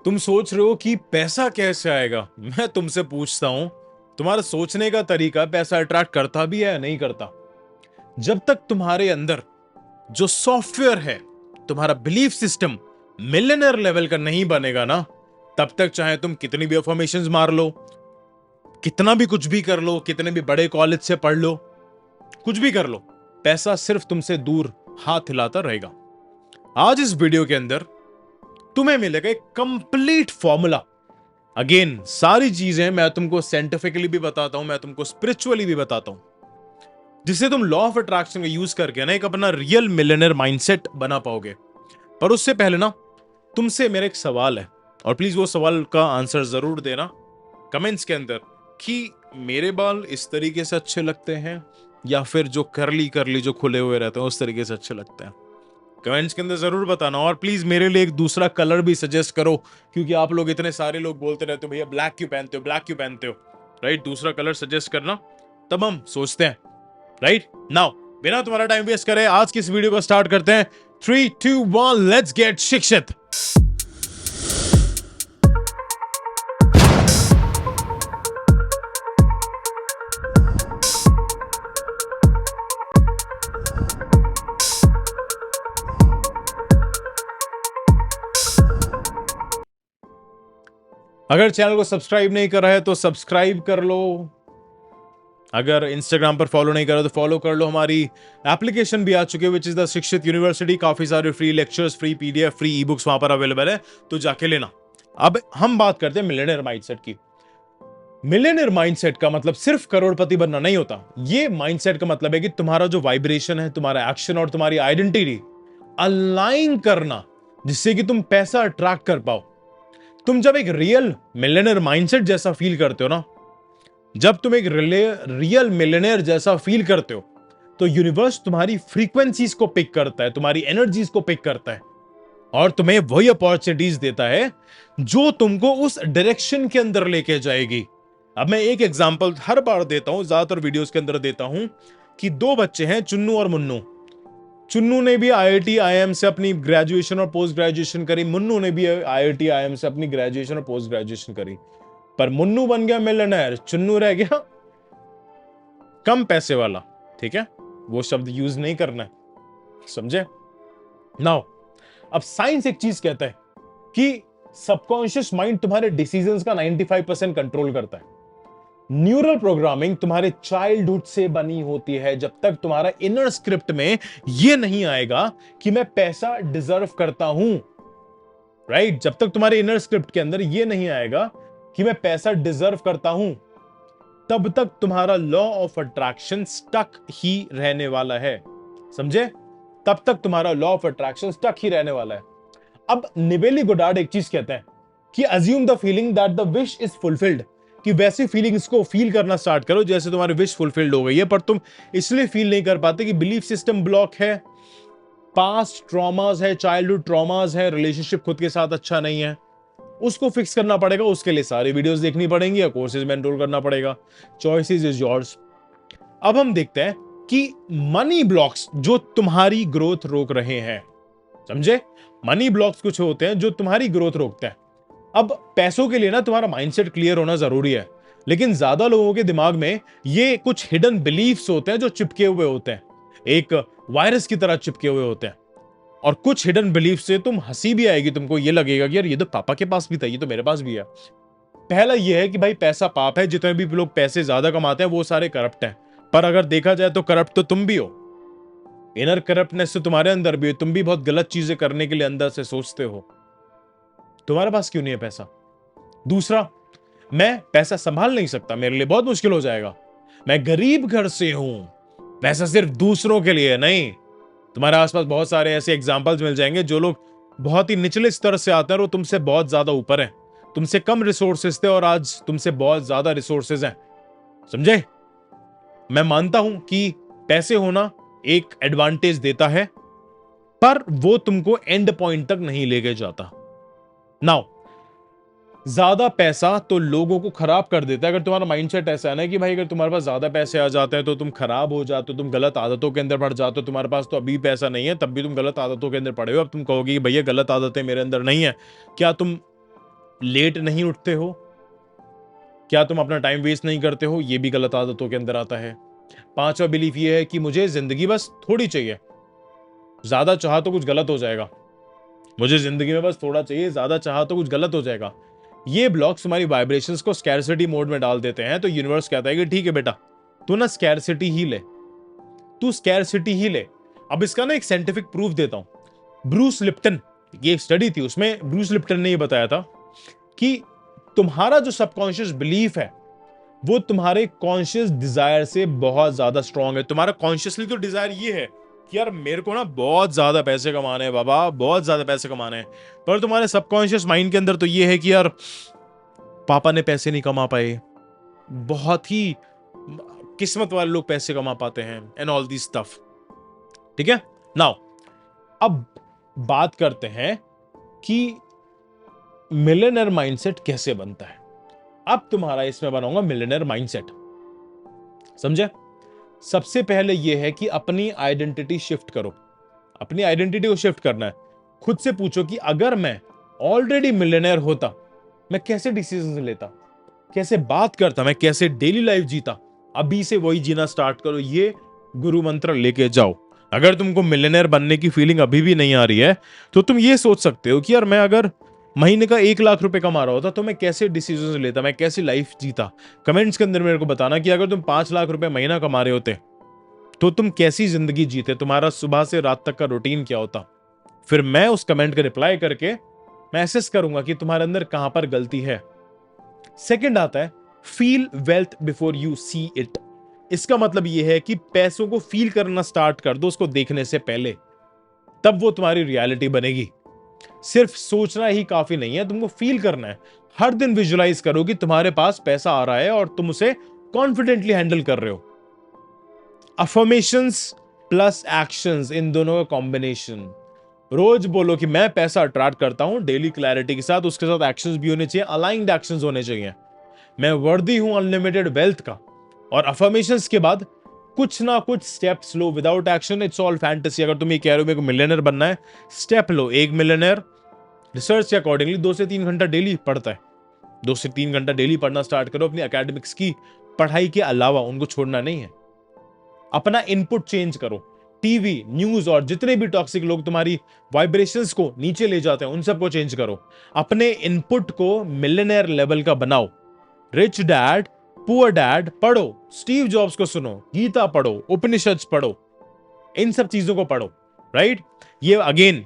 तुम सोच रहे हो कि पैसा कैसे आएगा। मैं तुमसे पूछता हूं, तुम्हारा सोचने का तरीका पैसा अट्रैक्ट करता भी है या नहीं करता। जब तक तुम्हारे अंदर जो सॉफ्टवेयर है, तुम्हारा बिलीफ सिस्टम मिलियनर लेवल का नहीं बनेगा ना, तब तक चाहे तुम कितनी भी अफर्मेशंस मार लो, कितना भी कुछ भी कर लो, कितने भी बड़े कॉलेज से पढ़ लो, कुछ भी कर लो, पैसा सिर्फ तुमसे दूर हाथ हिलाता रहेगा। आज इस वीडियो के अंदर तुम्हें मिलेगा एक कंप्लीट फॉर्मूला। अगेन सारी चीजें मैं तुमको साइंटिफिकली भी बताता हूं, मैं तुमको स्पिरिचुअली भी बताता हूं, जिससे तुम लॉ ऑफ अट्रैक्शन का यूज करके ना एक अपना रियल मिलियनर माइंडसेट बना पाओगे। पर उससे पहले ना तुमसे मेरा एक सवाल है, और प्लीज वो सवाल का आंसर जरूर देना कमेंट्स के अंदर कि मेरे बाल इस तरीके से अच्छे लगते हैं या फिर जो करली करली जो खुले हुए रहते हैं उस तरीके से अच्छे लगते हैं। कमेंट्स के अंदर जरूर बताना। और प्लीज मेरे लिए एक दूसरा कलर भी सजेस्ट करो, क्योंकि आप लोग इतने सारे लोग बोलते रहते हो भैया ब्लैक क्यों पहनते हो, ब्लैक क्यों पहनते हो। राइट, दूसरा कलर सजेस्ट करना, तब हम सोचते हैं। राइट नाउ बिना तुम्हारा टाइम वेस्ट करे आज की इस वीडियो को स्टार्ट करते हैं। 3, 2, 1 लेट्स गेट शिक्षित। अगर चैनल को सब्सक्राइब नहीं कर रहा है तो सब्सक्राइब कर लो। अगर इंस्टाग्राम पर फॉलो नहीं कर रहे तो फॉलो कर लो। हमारी एप्लीकेशन भी आ चुकी है विच इज द शिक्षित यूनिवर्सिटी। काफी सारे free lectures, free PDF, free e books वहां पर अवेलेबल है, तो जाके लेना। अब हम बात करते हैं मिलियनेयर माइंडसेट की। मिलियनेयर माइंडसेट का मतलब सिर्फ करोड़पति बनना नहीं होता। ये माइंडसेट का मतलब है कि तुम्हारा जो वाइब्रेशन है, तुम्हारा एक्शन और तुम्हारी आइडेंटिटी अलाइन करना, जिससे कि तुम पैसा अट्रैक्ट कर पाओ। तुम जब एक रियल मिलियनेयर माइंडसेट जैसा फील करते हो ना, जब तुम एक रियल मिलियनेयर जैसा फील करते हो, तो यूनिवर्स तुम्हारी फ्रीक्वेंसीज को पिक करता है, तुम्हारी एनर्जीज को पिक करता है और तुम्हें वही अपॉर्चुनिटीज देता है जो तुमको उस डायरेक्शन के अंदर लेके जाएगी। अब मैं एक एग्जांपल हर बार देता हूं, ज्यादातर वीडियोस के अंदर देता हूं, कि दो बच्चे हैं, चुन्नू और मुन्नू। चुन्नू ने भी आईआईटी आईएम से अपनी ग्रेजुएशन और पोस्ट ग्रेजुएशन करी, मुन्नू ने भी आईआईटी आईएम से अपनी ग्रेजुएशन और पोस्ट ग्रेजुएशन करी। पर मुन्नू बन गया मिलियनेयर, चुन्नू रह गया कम पैसे वाला। ठीक है, वो शब्द यूज नहीं करना है, समझे। नाउ अब साइंस एक चीज कहता है कि सबकॉन्शियस माइंड तुम्हारे डिसीजंस का 95% कंट्रोल करता है। न्यूरल प्रोग्रामिंग तुम्हारे चाइल्डहुड से बनी होती है। जब तक तुम्हारा इनर स्क्रिप्ट में यह नहीं आएगा कि मैं पैसा डिजर्व करता हूं, राइट, जब तक तुम्हारे इनर स्क्रिप्ट के अंदर यह नहीं आएगा कि मैं पैसा डिजर्व करता हूं, तब तक तुम्हारा लॉ ऑफ अट्रैक्शन स्टक ही रहने वाला है। समझे, तब तक तुम्हारा लॉ ऑफ अट्रैक्शन स्टक ही रहने वाला है। अब निवेली गोडार्ड एक चीज कहते हैं कि assume the feeling that the wish is fulfilled, कि वैसी फीलिंग्स को फील करना स्टार्ट करो जैसे तुम्हारी विश फुलफिल्ड हो गई है, पर तुम इसलिए फील नहीं कर पाते कि बिलीफ सिस्टम ब्लॉक है, पास्ट ट्रॉमास है, चाइल्डहुड ट्रॉमास है, रिलेशनशिप खुद के साथ अच्छा नहीं है, उसको फिक्स करना पड़ेगा। उसके लिए सारी वीडियोस देखनी पड़ेंगी या कोर्सेज में एनरोल करना पड़ेगा। Choices is yours. अब हम देखते हैं कि मनी ब्लॉक्स जो तुम्हारी ग्रोथ रोक रहे हैं, समझे। मनी ब्लॉक्स कुछ होते हैं जो तुम्हारी ग्रोथ रोकते हैं। अब पैसों के लिए ना तुम्हारा माइंडसेट क्लियर होना जरूरी है, लेकिन ज्यादा लोगों के दिमाग में ये कुछ हिडन बिलीफ्स होते हैं जो चिपके हुए होते हैं, एक वायरस की तरह चिपके हुए होते हैं। और कुछ हिडन बिलीफ से तुम हंसी भी आएगी, तुमको ये लगेगा कि यार ये तो पापा के पास भी था, ये तो मेरे पास भी है। पहला ये है कि भाई पैसा पाप है, जितने भी लोग पैसे ज्यादा कमाते हैं वो सारे करप्ट हैं। पर अगर देखा जाए तो करप्ट तो तुम भी हो, इनर करप्टनेस तो तुम्हारे अंदर भी है, तुम भी बहुत गलत चीजें करने के लिए अंदर से सोचते हो। तुम्हारे पास क्यों नहीं है पैसा? दूसरा, मैं पैसा संभाल नहीं सकता, मेरे लिए बहुत मुश्किल हो जाएगा, मैं गरीब घर से हूं। पैसा सिर्फ दूसरों के लिए नहीं। तुम्हारे आसपास बहुत सारे ऐसे एग्जाम्पल्स मिल जाएंगे जो लोग बहुत ही निचले स्तर से आते हैं और वो तुमसे बहुत ज्यादा ऊपर हैं। तुमसे कम रिसोर्सेस थे और आज तुमसे बहुत ज्यादा रिसोर्सेज हैं, समझे। मैं मानता हूं कि पैसे होना एक एडवांटेज देता है, पर वो तुमको एंड पॉइंट तक नहीं लेके जाता। नाउ ज्यादा पैसा तो लोगों को खराब कर देता है। अगर तुम्हारा माइंडसेट ऐसा है ना कि भाई अगर तुम्हारे पास ज्यादा पैसे आ जाते हैं तो तुम खराब हो जाते हो, तुम गलत आदतों के अंदर बढ़ जाते हो। तुम्हारे पास तो अभी पैसा नहीं है तब भी तुम गलत आदतों के अंदर पड़े हो। अब तुम कहोगे भैया गलत आदतें मेरे अंदर नहीं है, क्या तुम लेट नहीं उठते हो? क्या तुम अपना टाइम वेस्ट नहीं करते हो? ये भी गलत आदतों के अंदर आता है। पांचवा बिलीफ ये है कि मुझे जिंदगी बस थोड़ी चाहिए, ज्यादा चाहा तो कुछ गलत हो जाएगा। मुझे जिंदगी में बस थोड़ा चाहिए, ज्यादा चाहा तो कुछ गलत हो जाएगा। ये ब्लॉक्स तुम्हारी वाइब्रेशंस को स्कैरसिटी मोड में डाल देते हैं। तो यूनिवर्स कहता है कि ठीक है बेटा, तू ना स्कैरसिटी ही ले, तू स्कैरसिटी ही ले। अब इसका ना एक साइंटिफिक प्रूफ देता हूं। ब्रूस लिप्टन, ये एक स्टडी थी, उसमें ब्रूस लिप्टन ने ये बताया था कि तुम्हारा जो सबकॉन्शियस बिलीफ है वो तुम्हारे कॉन्शियस डिजायर से बहुत ज्यादा स्ट्रांग है। तुम्हारा कॉन्शियसली तो डिजायर ये है कि यार मेरे को ना बहुत ज्यादा पैसे कमाने हैं बाबा, बहुत ज्यादा पैसे कमाने हैं, पर तुम्हारे सबकॉन्शियस माइंड के अंदर तो ये है कि यार पापा ने पैसे नहीं कमा पाए, बहुत ही किस्मत वाले लोग पैसे कमा पाते हैं, एंड ऑल दिस स्टफ। ठीक है, नाउ अब बात करते हैं कि मिलियनेयर माइंडसेट कैसे बनता है। अब तुम्हारा इसमें बनाऊंगा मिलियनेयर माइंडसेट, समझे? सबसे पहले यह है कि अपनी आइडेंटिटी शिफ्ट करो। अपनी आइडेंटिटी को शिफ्ट करना है। खुद से पूछो कि अगर मैं ऑलरेडी मिलियनेयर होता, मैं कैसे डिसीजन लेता, कैसे बात करता, मैं कैसे डेली लाइफ जीता। अभी से वही जीना स्टार्ट करो। ये गुरु मंत्र लेके जाओ। अगर तुमको मिलियनेयर बनने की फीलिंग अभी भी नहीं आ रही है तो तुम ये सोच सकते हो कि यार मैं अगर महीने का 1 लाख रुपए कमा रहा होता तो मैं कैसे डिसीजन लेता, मैं कैसी लाइफ जीता। कमेंट्स के अंदर मेरे को बताना कि अगर तुम 5 लाख रुपए महीना कमा रहे होते तो तुम कैसी जिंदगी जीते, तुम्हारा सुबह से रात तक का रूटीन क्या होता। फिर मैं उस कमेंट का रिप्लाई करके मैं एसेस करूंगा कि तुम्हारे अंदर कहां पर गलती है। सेकंड आता है feel wealth before you see it. इसका मतलब यह है कि पैसों को फील करना स्टार्ट कर दो उसको देखने से पहले, तब वो तुम्हारी रियलिटी बनेगी। सिर्फ सोचना ही काफी नहीं है, तुमको फील करना है। हर दिन विजुलाइज करो कि तुम्हारे पास पैसा आ रहा है और तुम उसे कॉन्फिडेंटली हैंडल कर रहे हो। अफर्मेशंस प्लस एक्शंस, इन दोनों का कॉम्बिनेशन। रोज बोलो कि मैं पैसा अट्रैक्ट करता हूं, डेली क्लैरिटी के साथ। उसके साथ एक्शंस भी होने चाहिए, अलाइंड एक्शंस होने चाहिए। मैं वर्दी हूं अनलिमिटेड वेल्थ का। और अफर्मेशंस के बाद कुछ ना कुछ steps low. Without action it's all fantasy. अगर तुम ये कह रहे हो मेरे को मिलियनर बनना है, स्टेप लो। एक मिलियनर रिसर्च के अकॉर्डिंगली 2 से 3 घंटा डेली पढ़ता है। 2 से 3 घंटा डेली पढ़ना स्टार्ट करो। अपनी एकेडमिक्स की पढ़ाई के अलावा उनको छोड़ना नहीं है। अपना इनपुट चेंज करो। टीवी, न्यूज और जितने भी टॉक्सिक लोग तुम्हारी वाइब्रेशंस को नीचे ले जाते हैं उन सबको चेंज करो। अपने इनपुट को मिलियनेयर लेवल का बनाओ। रिच डैड पुअर डैड पढ़ो, स्टीव जॉब्स को सुनो, गीता पढ़ो, उपनिषद पढ़ो, इन सब चीजों को पढ़ो। राइट? ये again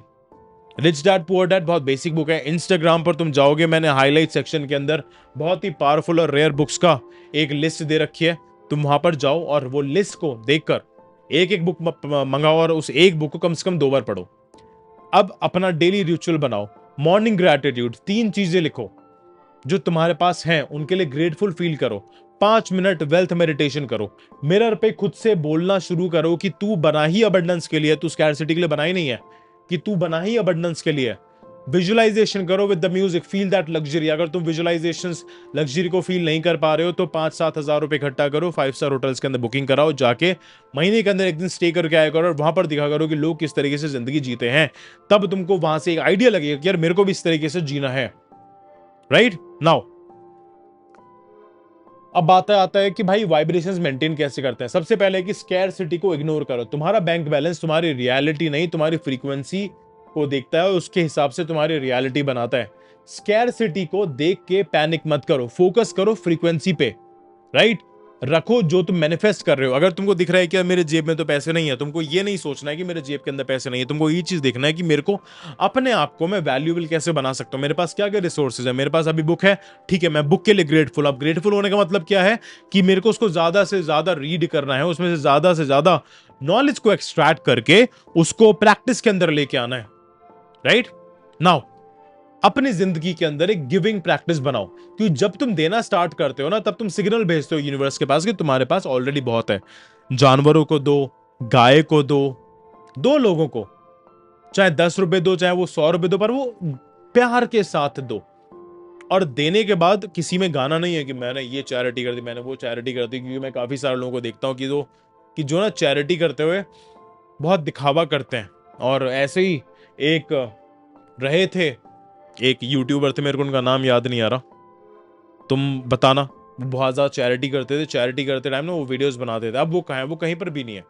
rich dad poor dad बहुत बेसिक बुक है। इंस्टाग्राम पर तुम जाओगे, मैंने हाईलाइट सेक्शन के अंदर बहुत ही पावरफुल और रेयर बुक्स का एक लिस्ट दे रखी है। तुम वहां पर जाओ और वो लिस्ट को देखकर एक एक बुक मंगाओ और उस एक बुक को कम से कम 2 बार पढ़ो। अब अपना डेली रिचुअल बनाओ। मॉर्निंग ग्रैटिट्यूड, 3 चीजें लिखो जो तुम्हारे पास हैं, उनके लिए ग्रेटफुल फील करो। 5 मिनट वेल्थ मेडिटेशन करो। मिरर पे खुद से बोलना शुरू करो कि तू बना ही अबंडेंस के लिए, तू स्कैरसिटी के लिए बना ही नहीं है, कि तू बना ही अबंडेंस के लिए। विजुअलाइजेशन करो with the music, feel that luxury. अगर तुम विजुअलाइजेशंस लग्जरी को फील नहीं कर पा रहे हो तो 5-7 हजार रुपए इकट्ठा करो, 5 स्टार होटल्स के अंदर बुकिंग कराओ, जाके महीने के अंदर एक दिन स्टे करके आया करो और वहां पर दिखा करो कि लोग किस तरीके से जिंदगी जीते हैं। तब तुमको वहां से एक आइडिया लगेगा कि यार मेरे को भी इस तरीके से जीना है। राइट नाउ अब बात आता है कि भाई वाइब्रेशंस मेंटेन कैसे करते हैं। सबसे पहले कि स्कैरसिटी को इग्नोर करो। तुम्हारा बैंक बैलेंस तुम्हारी रियलिटी नहीं, तुम्हारी फ्रीक्वेंसी को देखता है और उसके हिसाब से तुम्हारी रियलिटी बनाता है। स्कैरसिटी को देख के पैनिक मत करो, फोकस करो फ्रीक्वेंसी पे। राइट? रखो जो तुम मैनिफेस्ट कर रहे हो। अगर तुमको दिख रहा है कि यार मेरे जेब में तो पैसे नहीं है, तुमको ये नहीं सोचना है कि मेरे जेब के अंदर पैसे नहीं है। तुमको ये चीज देखना है कि मेरे को अपने आप को मैं वैल्यूएबल कैसे बना सकता हूं, मेरे पास क्या क्या रिसोर्सेज है। मेरे पास अभी बुक है, ठीक है, मैं बुक के लिए ग्रेटफुल। अब ग्रेटफुल होने का मतलब क्या है कि मेरे को उसको ज्यादा से ज्यादा रीड करना है, उसमें से ज्यादा नॉलेज को एक्सट्रैक्ट करके उसको प्रैक्टिस के अंदर लेके आना है। राइट नाउ अपनी जिंदगी के अंदर एक गिविंग प्रैक्टिस बनाओ, क्योंकि जब तुम देना स्टार्ट करते हो ना, तब तुम सिग्नल भेजते हो यूनिवर्स के पास कि तुम्हारे पास ऑलरेडी बहुत है। जानवरों को दो, गाय को दो लोगों को, चाहे 10 रुपए दो, चाहे वो 100 रुपए दो, पर वो प्यार के साथ दो। और देने के बाद किसी में गाना नहीं है कि मैंने ये चैरिटी कर दी, मैंने वो चैरिटी कर दी। क्योंकि मैं काफी सारे लोगों को देखता हूं कि जो ना चैरिटी करते हुए बहुत दिखावा करते हैं। और ऐसे ही एक रहे थे एक यूट्यूबर थे, मेरे को उनका नाम याद नहीं आ रहा, तुम बताना। वो बहुत ज्यादा चैरिटी करते थे, चैरिटी करते टाइम ना वो वीडियोस बनाते थे। अब वो कहाँ है? वो कहीं पर भी नहीं है,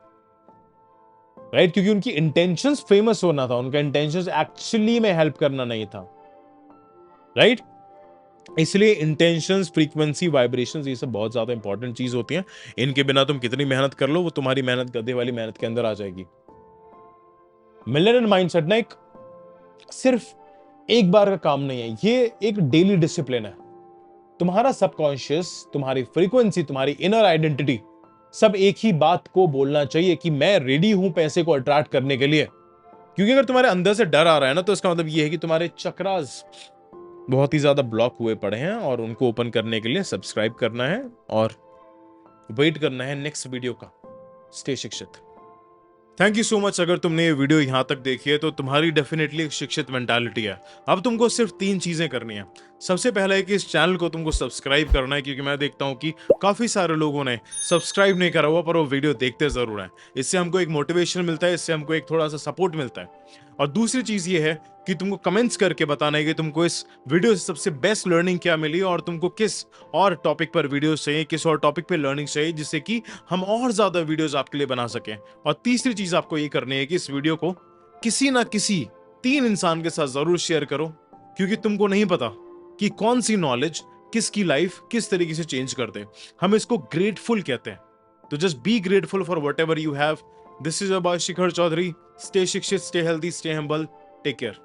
राइट? क्योंकि उनकी इंटेंशंस फेमस होना था, उनका इंटेंशंस एक्चुअली में हेल्प करना नहीं था, राइट? इसलिए इंटेंशंस, फ्रीक्वेंसी, वाइब्रेशंस, ये सब बहुत ज्यादा इंपॉर्टेंट चीज होती हैं। इनके बिना तुम कितनी मेहनत कर लो, वो तुम्हारी मेहनत गधे वाली मेहनत के अंदर आ जाएगी। मिलेनियल माइंडसेट ना एक सिर्फ एक बार का काम नहीं है, ये एक डेली डिसिप्लिन है। तुम्हारा सबकॉन्शियस, तुम्हारी फ्रीक्वेंसी, तुम्हारी इनर आइडेंटिटी सब एक ही बात को बोलना चाहिए कि मैं रेडी हूं पैसे को अट्रैक्ट करने के लिए। क्योंकि अगर तुम्हारे अंदर से डर आ रहा है ना, तो इसका मतलब ये है कि तुम्हारे चक्रास बहुत ही ज्यादा ब्लॉक हुए पड़े हैं, और उनको ओपन करने के लिए सब्सक्राइब करना है और वेट करना है नेक्स्ट वीडियो का। स्टे शिक्षित। Thank you so much. अगर तुमने ये वीडियो यहां तक देखी है तो तुम्हारी डेफिनेटली एक शिक्षित मेंटालिटी है। अब तुमको सिर्फ 3 चीजें करनी है। सबसे पहला है कि इस चैनल को तुमको सब्सक्राइब करना है, क्योंकि मैं देखता हूं कि काफी सारे लोगों ने सब्सक्राइब नहीं करा हुआ, पर वो वीडियो देखते जरूर हैं। इससे हमको एक मोटिवेशन मिलता है, इससे हमको एक थोड़ा सा सपोर्ट मिलता है। और दूसरी चीज ये है कि तुमको कमेंट्स करके बताना है कि तुमको इस वीडियो से सबसे बेस्ट लर्निंग क्या मिली, और तुमको किस और टॉपिक पर वीडियोस चाहिए, किस और टॉपिक पे लर्निंग चाहिए, जिससे कि हम और ज्यादा वीडियोस आपके लिए बना सकें। और तीसरी चीज आपको ये करनी है कि इस वीडियो को किसी ना किसी 3 इंसान के साथ जरूर शेयर करो, क्योंकि तुमको नहीं पता कि कौन सी नॉलेज किसकी लाइफ किस तरीके से चेंज कर दे। हम इसको ग्रेटफुल कहते हैं। तो just be grateful for whatever you have. This is about Shikhar Chaudhary. Stay शिक्षित, stay healthy, stay humble. Take care.